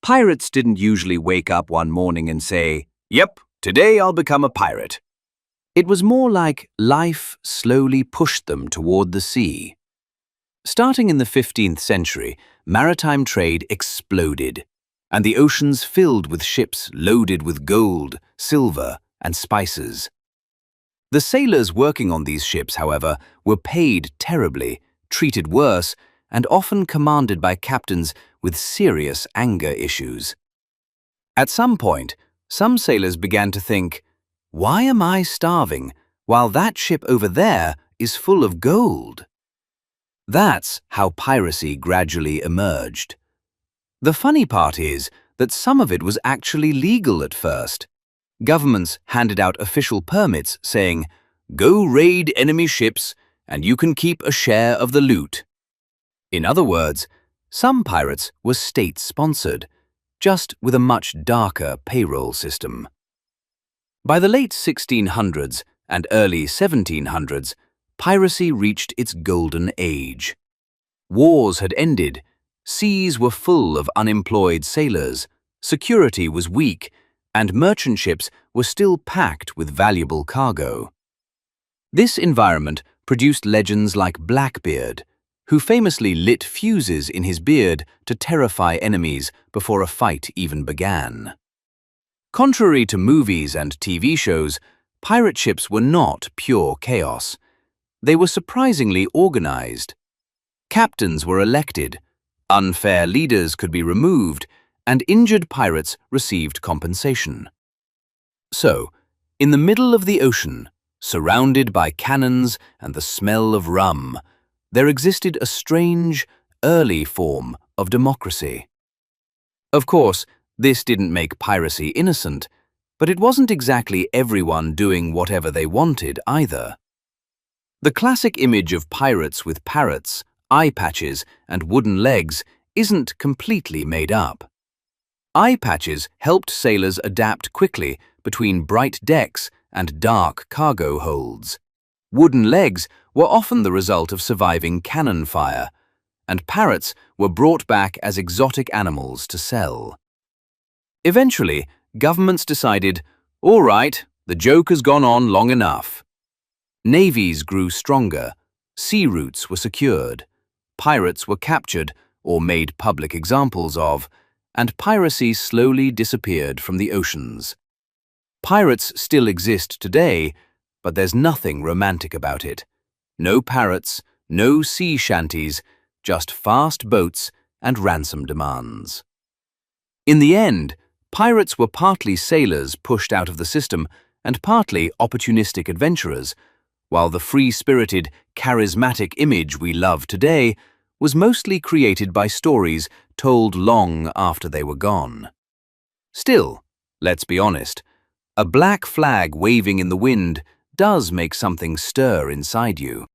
Pirates didn't usually wake up one morning and say, "Yep, today I'll become a pirate." It was more like life slowly pushed them toward the sea. Starting in the 15th century, maritime trade exploded, and the oceans filled with ships loaded with gold, silver, and spices. The sailors working on these ships, however, were paid terribly, treated worse, and often commanded by captains with serious anger issues. At some point, some sailors began to think, "Why am I starving while that ship over there is full of gold?" That's how piracy gradually emerged. The funny part is that some of it was actually legal at first. Governments handed out official permits saying, "Go raid enemy ships and you can keep a share of the loot." In other words, some pirates were state-sponsored, just with a much darker payroll system. By the late 1600s and early 1700s, piracy reached its golden age. Wars had ended, seas were full of unemployed sailors, security was weak, and merchant ships were still packed with valuable cargo. This environment produced legends like Blackbeard, who famously lit fuses in his beard to terrify enemies before a fight even began. Contrary to movies and TV shows, pirate ships were not pure chaos. They were surprisingly organized. Captains were elected, unfair leaders could be removed, and injured pirates received compensation. So, in the middle of the ocean, surrounded by cannons and the smell of rum, there existed a strange, early form of democracy. Of course, this didn't make piracy innocent, but it wasn't exactly everyone doing whatever they wanted either. The classic image of pirates with parrots, eye patches, and wooden legs isn't completely made up. Eye patches helped sailors adapt quickly between bright decks and dark cargo holds. Wooden legs were often the result of surviving cannon fire, and parrots were brought back as exotic animals to sell. Eventually, governments decided, "All right, the joke has gone on long enough." Navies grew stronger, sea routes were secured, pirates were captured or made public examples of, and piracy slowly disappeared from the oceans. Pirates still exist today, but there's nothing romantic about it. No parrots, no sea shanties, just fast boats and ransom demands. In the end, pirates were partly sailors pushed out of the system and partly opportunistic adventurers, while the free-spirited, charismatic image we love today was mostly created by stories told long after they were gone. Still, let's be honest, a black flag waving in the wind does make something stir inside you.